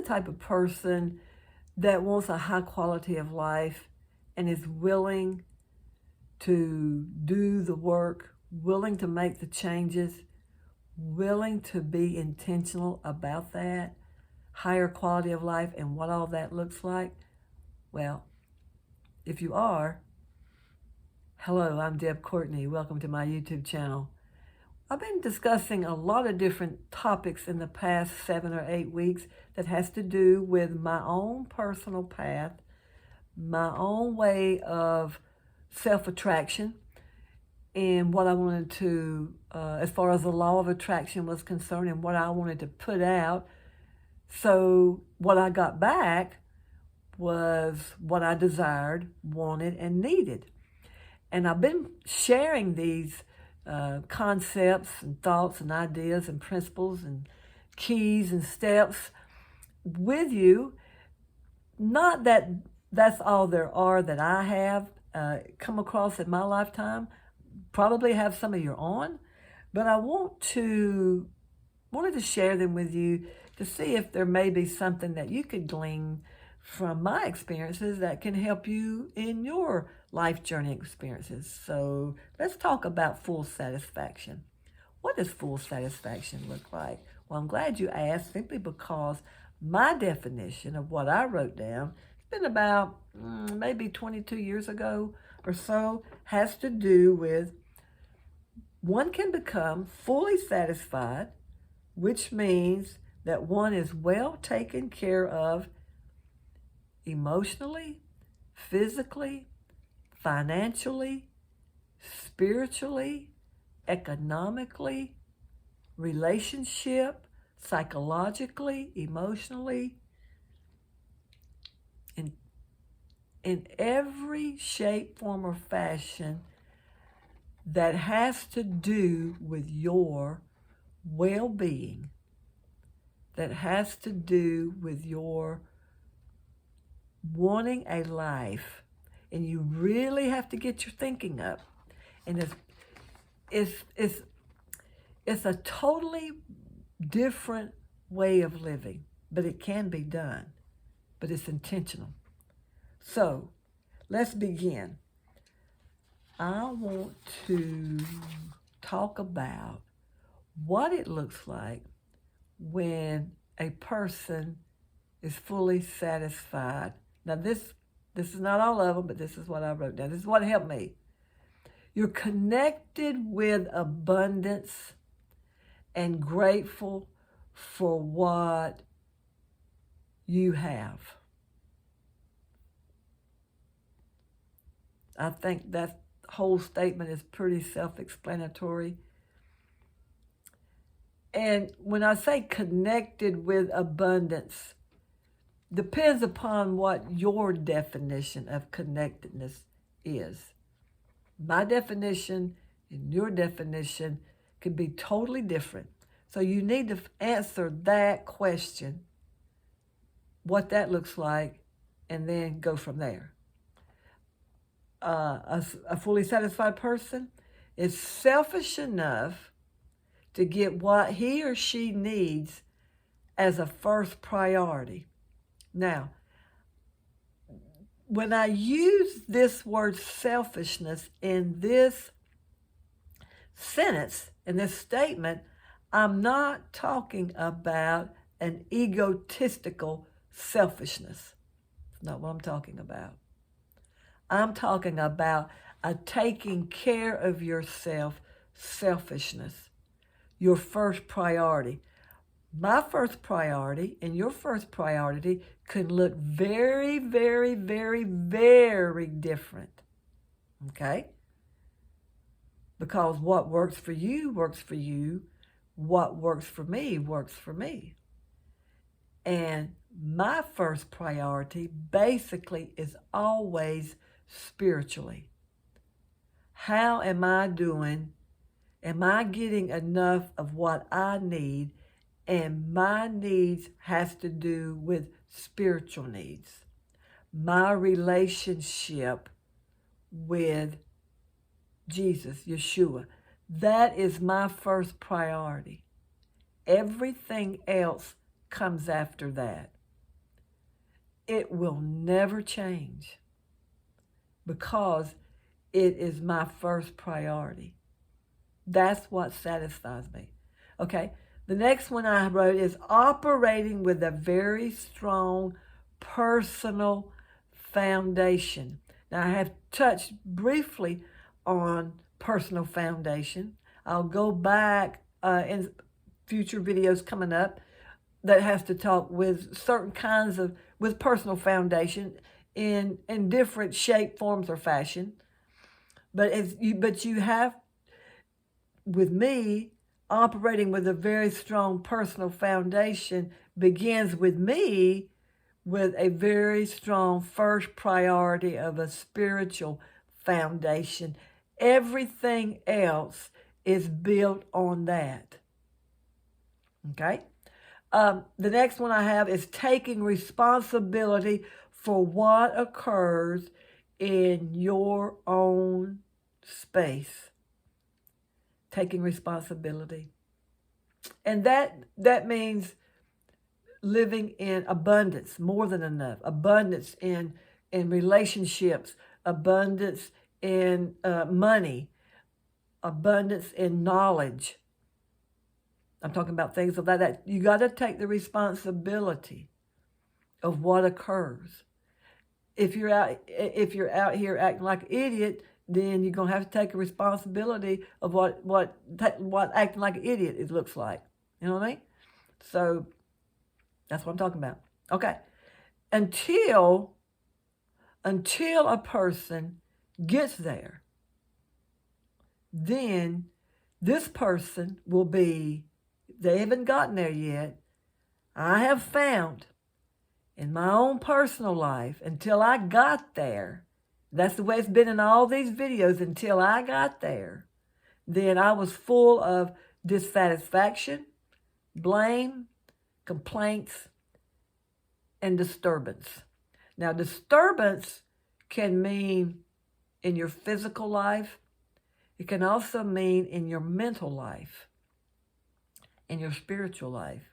type of person that wants a high quality of life and is willing to do the work, willing to make the changes, willing to be intentional about that, higher quality of life and what all that looks like? Well, if you are, hello, I'm Deb Courtney. Welcome to my YouTube channel. I've been discussing a lot of different topics in the past 7 or 8 weeks that has to do with my own personal path, my own way of self-attraction, and what I wanted to, as far as the law of attraction was concerned, and what I wanted to put out. So what I got back was what I desired, wanted, and needed. And I've been sharing these concepts and thoughts and ideas and principles and keys and steps with you. Not that that's all there are that I have come across in my lifetime. Probably have some of your own, but I wanted to share them with you to see if there may be something that you could glean from my experiences that can help you in your life journey experiences. So let's talk about full satisfaction. What does full satisfaction look like? Well, I'm glad you asked, simply because my definition of what I wrote down, it's been about maybe 22 years ago or so, has to do with one can become fully satisfied, which means that one is well taken care of emotionally, physically, financially, spiritually, economically, relationship, psychologically, emotionally, in every shape, form, or fashion that has to do with your well-being, that has to do with your wanting a life. And you really have to get your thinking up. And it's a totally different way of living, but it can be done, but it's intentional. So let's begin. I want to talk about what it looks like when a person is fully satisfied. Now this is not all of them, but this is what I wrote down. This is what helped me. You're connected with abundance and grateful for what you have. I think that whole statement is pretty self-explanatory. And when I say connected with abundance, depends upon what your definition of connectedness is. My definition and your definition could be totally different. So you need to answer that question, what that looks like, and then go from there. A fully satisfied person is selfish enough to get what he or she needs as a first priority. Now, when I use this word selfishness in this sentence, in this statement, I'm not talking about an egotistical selfishness. It's not what I'm talking about. I'm talking about a taking care of yourself selfishness, your first priority. My first priority and your first priority could look very, very, very, very different, okay? Because what works for you works for you. What works for me works for me. And my first priority basically is always spiritually. How am I doing? Am I getting enough of what I need? And my needs has to do with spiritual needs. My relationship with Jesus, Yeshua. That is my first priority. Everything else comes after that. it will never change because it is my first priority. That's what satisfies me. Okay, the next one I wrote is operating with a very strong personal foundation. Now, I have touched briefly on personal foundation. I'll go back in future videos coming up that has to talk with certain kinds of, with personal foundation in different shape, forms, or fashion. But you have, with me, operating with a very strong personal foundation begins with me with a very strong first priority of a spiritual foundation. Everything else is built on that. Okay? The next one I have is taking responsibility for what occurs in your own space. Taking responsibility. And that means living in abundance, more than enough. Abundance in relationships, abundance in money, abundance in knowledge. I'm talking about things of that. You got to take the responsibility of what occurs. If you're out here acting like an idiot, then you're gonna have to take a responsibility of what acting like an idiot looks like. You know what I mean? So that's what I'm talking about. Okay. Until a person gets there, then this person will be, they haven't gotten there yet. I have found in my own personal life, until I got there, that's the way it's been in all these videos, until I got there, then I was full of dissatisfaction, blame, complaints, and disturbance. Now, disturbance can mean in your physical life. It can also mean in your mental life, in your spiritual life.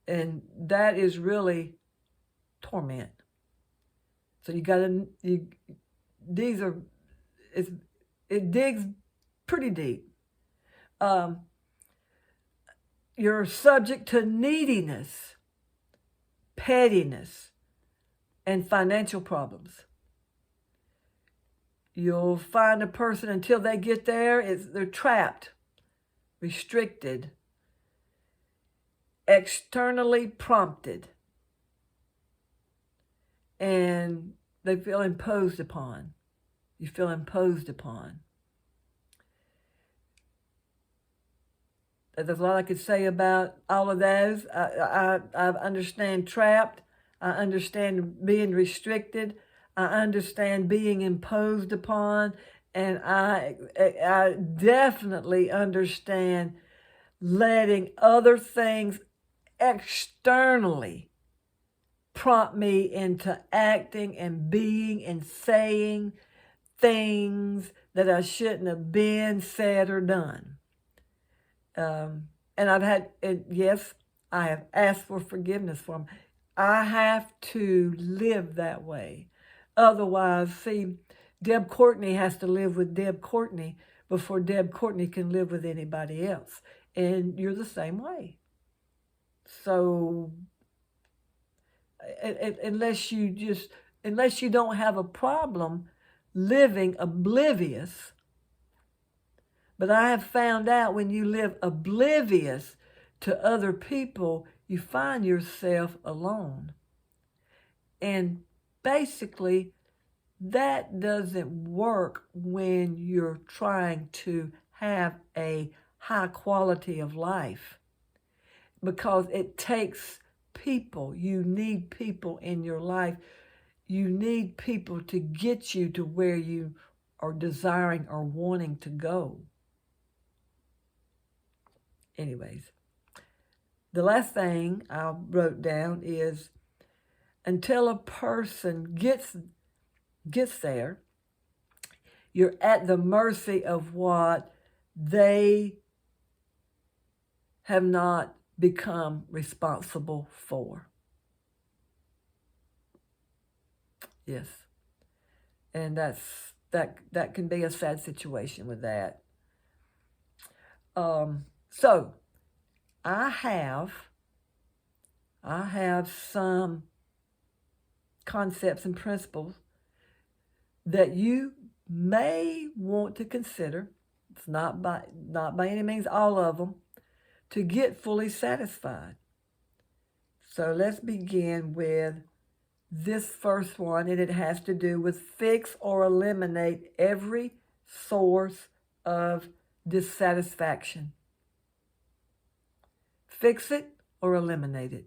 And that is really torment. So it digs pretty deep. You're subject to neediness, pettiness, and financial problems. You'll find a person until they get there, they're trapped, restricted, externally prompted, and they feel imposed upon. You feel imposed upon. There's a lot I could say about all of those. I understand trapped. I understand being restricted. I understand being imposed upon. And I definitely understand letting other things externally prompt me into acting and being and saying things that I shouldn't have been, said, or done. And I've had, yes, I have asked for forgiveness for them. I have to live that way. Otherwise, see, Deb Courtney has to live with Deb Courtney before Deb Courtney can live with anybody else. And you're the same way. So unless you don't have a problem living oblivious. But I have found out when you live oblivious to other people, you find yourself alone. And basically, that doesn't work when you're trying to have a high quality of life, because it takes people. You need people in your life. You need people to get you to where you are desiring or wanting to go. Anyways, the last thing I wrote down is until a person gets there, you're at the mercy of what they have not become responsible for. Yes. And that can be a sad situation with that. So I have some concepts and principles that you may want to consider. It's not by any means all of them, to get fully satisfied. So let's begin with this first one, and it has to do with fix or eliminate every source of dissatisfaction. Fix it or eliminate it.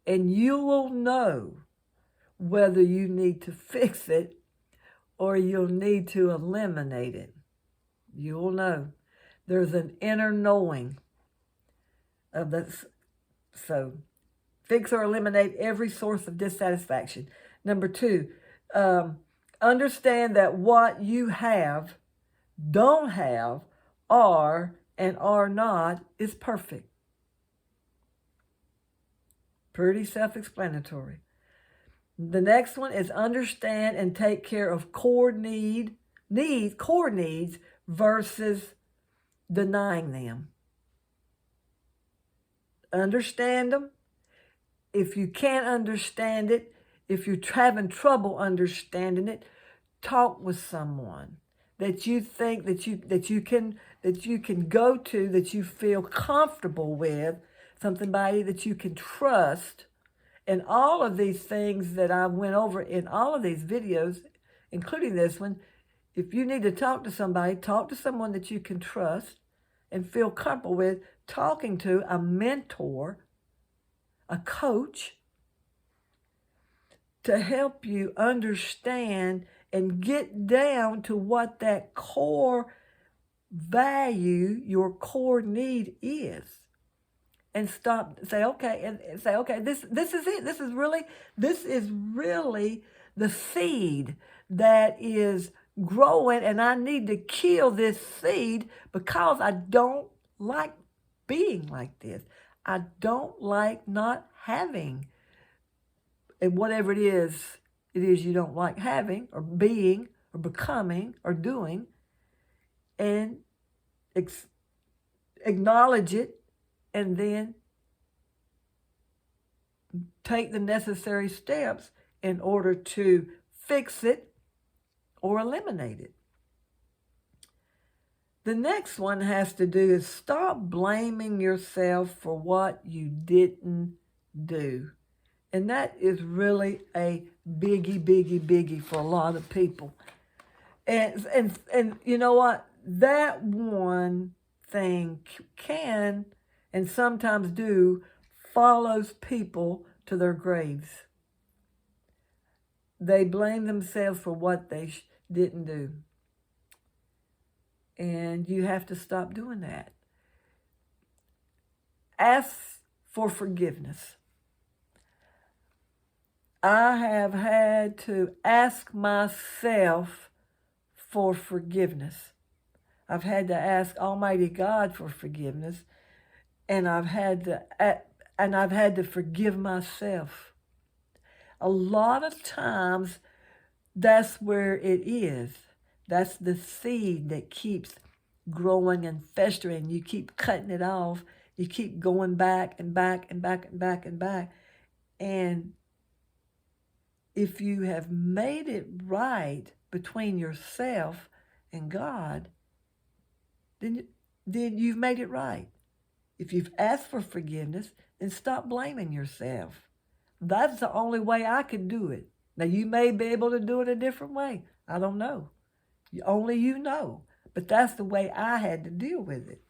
And you will know whether you need to fix it or you'll need to eliminate it. You will know. There's an inner knowing of this. So, fix or eliminate every source of dissatisfaction. Number 2, understand that what you have, don't have, are, and are not is perfect. Pretty self-explanatory. The next one is understand and take care of core needs versus denying them. Understand them. If you can't understand it, if you're having trouble understanding it, talk with someone that you think that you can go to, that you feel comfortable with, somebody that you can trust. And all of these things that I went over in all of these videos, including this one, if you need to talk to somebody, talk to someone that you can trust and feel comfortable with, talking to a mentor, a coach, to help you understand and get down to what that core value, your core need is. And say, okay, this is it. This is really the seed that is growing, and I need to kill this seed because I don't like being like this. I don't like not having, and whatever it is you don't like having or being or becoming or doing, and acknowledge it, and then take the necessary steps in order to fix it or eliminate it. The next one has to do is stop blaming yourself for what you didn't do. And that is really a biggie for a lot of people. And you know what? That one thing can and sometimes do follows people to their graves. They blame themselves for what they didn't do. And you have to stop doing that. Ask for forgiveness. I have had to ask myself for forgiveness. I've had to ask Almighty God for forgiveness, and I've had to forgive myself. A lot of times, that's where it is. That's the seed that keeps growing and festering. You keep cutting it off. You keep going back and back and back and back and back. And if you have made it right between yourself and God, then you've made it right. If you've asked for forgiveness, then stop blaming yourself. That's the only way I could do it. Now, you may be able to do it a different way. I don't know. Only you know. But that's the way I had to deal with it.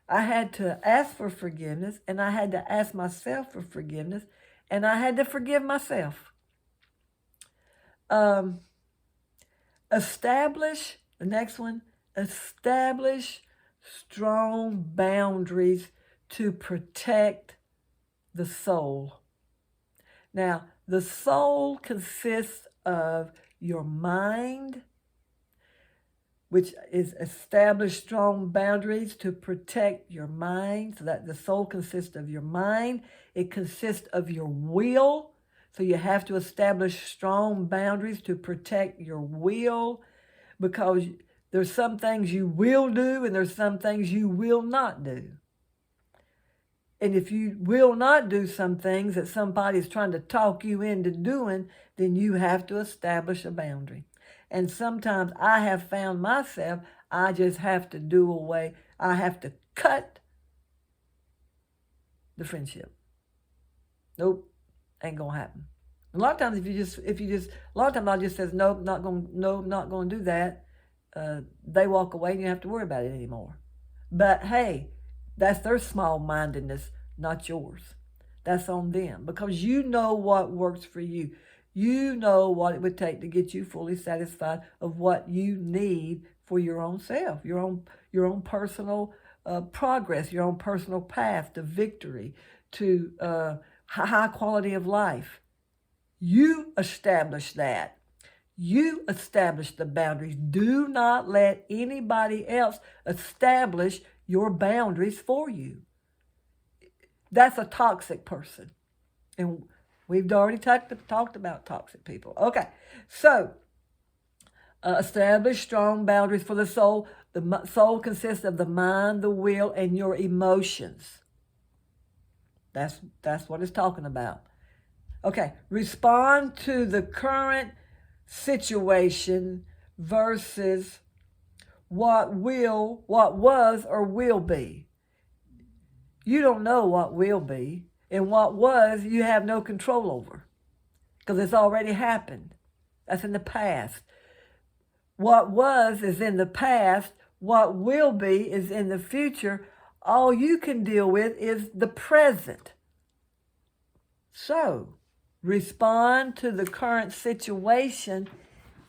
I had to ask for forgiveness, and I had to ask myself for forgiveness, and I had to forgive myself. Establish strong boundaries to protect the soul. Now, the soul consists of your mind, which is establish strong boundaries to protect your mind. So that the soul consists of your mind. It consists of your will. So you have to establish strong boundaries to protect your will, because there's some things you will do and there's some things you will not do. And if you will not do some things that somebody's trying to talk you into doing, then you have to establish a boundary. And sometimes I have found myself, I just have to do away. I have to cut the friendship. Nope, ain't gonna happen. A lot of times, a lot of times I just says, nope, not gonna do that. They walk away and you don't have to worry about it anymore. But hey, that's their small-mindedness, not yours. That's on them, because you know what works for you. You know what it would take to get you fully satisfied of what you need for your own self, your own personal progress, your own personal path to victory, to high quality of life. You establish that. You establish the boundaries. Do not let anybody else establish your boundaries for you. That's a toxic person. And we've already talked about toxic people. Okay, so establish strong boundaries for the soul. The soul consists of the mind, the will, and your emotions. That's what it's talking about. Okay, respond to the current situation versus what was or will be. You don't know what will be, and what was you have no control over, because it's already happened. That's in the past. What was is in the past. What will be is in the future. All you can deal with is the present. So, respond to the current situation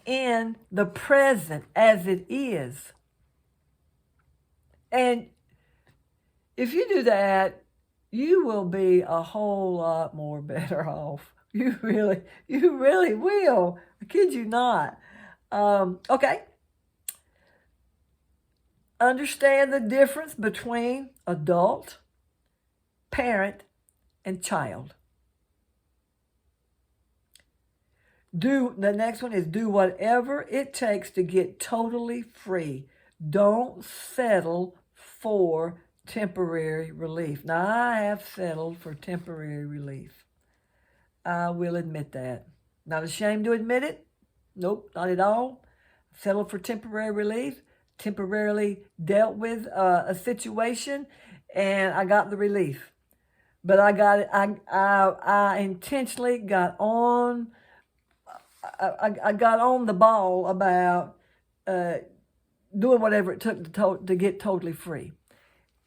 in the present as it is. And if you do that, you will be a whole lot more better off. You really will. I kid you not. Okay. Understand the difference between adult, parent, and child. The next one is do whatever it takes to get totally free. Don't settle for temporary relief. Now, I have settled for temporary relief. I will admit that. Not ashamed to admit it. Nope, not at all. Settled for temporary relief. Temporarily dealt with a situation, and I got the relief. But I got it. I intentionally got on. I got on the ball about doing whatever it took to get totally free.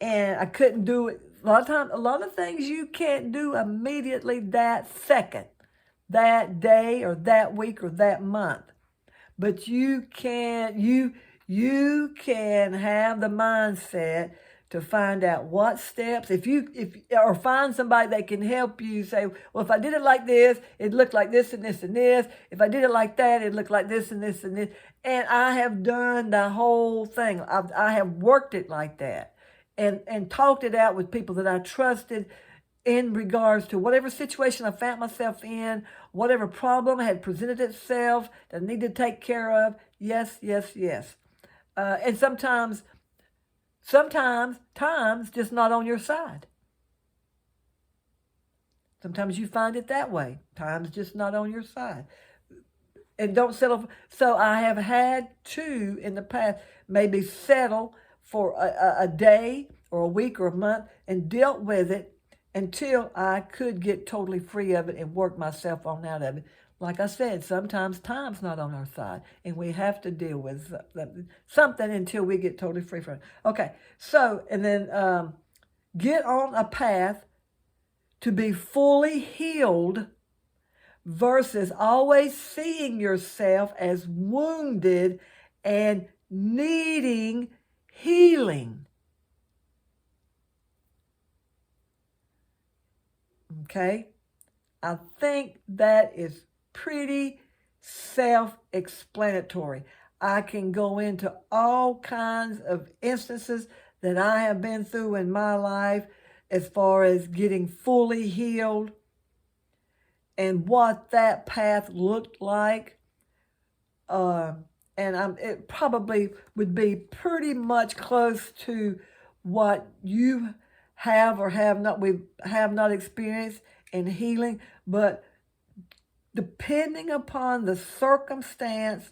And I couldn't do it. A lot of things you can't do immediately that second, that day, or that week, or that month. But you can have the mindset to find out what steps, or find somebody that can help you say, well, if I did it like this, it looked like this and this and this. If I did it like that, it looked like this and this and this. And I have done the whole thing. I have worked it like that and talked it out with people that I trusted in regards to whatever situation I found myself in, whatever problem had presented itself that I needed to take care of. Yes. And sometimes time's just not on your side. Sometimes you find it that way. Time's just not on your side. And don't settle. So I have had to, in the past, maybe settle for a day or a week or a month and dealt with it until I could get totally free of it and work myself on out of it. Like I said, sometimes time's not on our side, and we have to deal with something until we get totally free from it. Okay, so, and then get on a path to be fully healed versus always seeing yourself as wounded and needing healing. Okay, I think that is pretty self-explanatory. I can go into all kinds of instances that I have been through in my life as far as getting fully healed. and what that path looked like. And it probably would be pretty much close to what you have or have not experienced in healing, but depending upon the circumstance,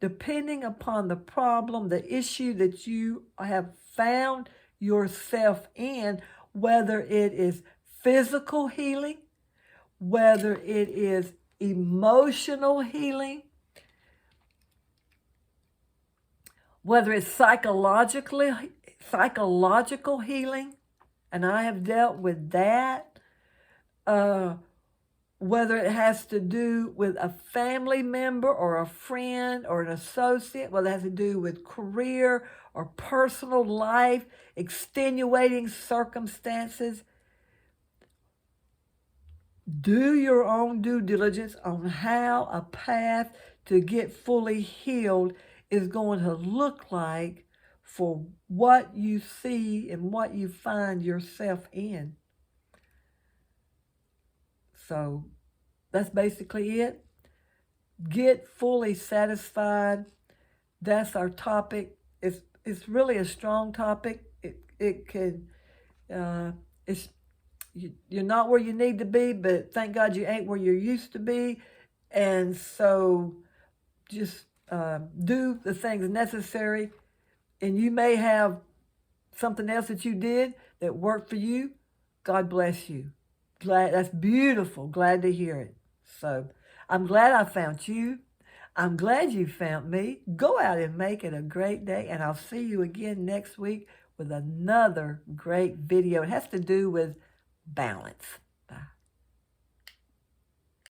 depending upon the problem, the issue that you have found yourself in, whether it is physical healing, whether it is emotional healing, whether it's psychological healing, and I have dealt with that, whether it has to do with a family member or a friend or an associate, whether it has to do with career or personal life, extenuating circumstances. Do your own due diligence on how a path to get fully healed is going to look like for what you see and what you find yourself in. So that's basically it. Get fully satisfied. That's our topic. It's really a strong topic. You're not where you need to be, but thank God you ain't where you used to be. And so just do the things necessary. And you may have something else that you did that worked for you. God bless you. That's beautiful. Glad to hear it. So I'm glad I found you. I'm glad you found me. Go out and make it a great day. And I'll see you again next week with another great video. It has to do with balance.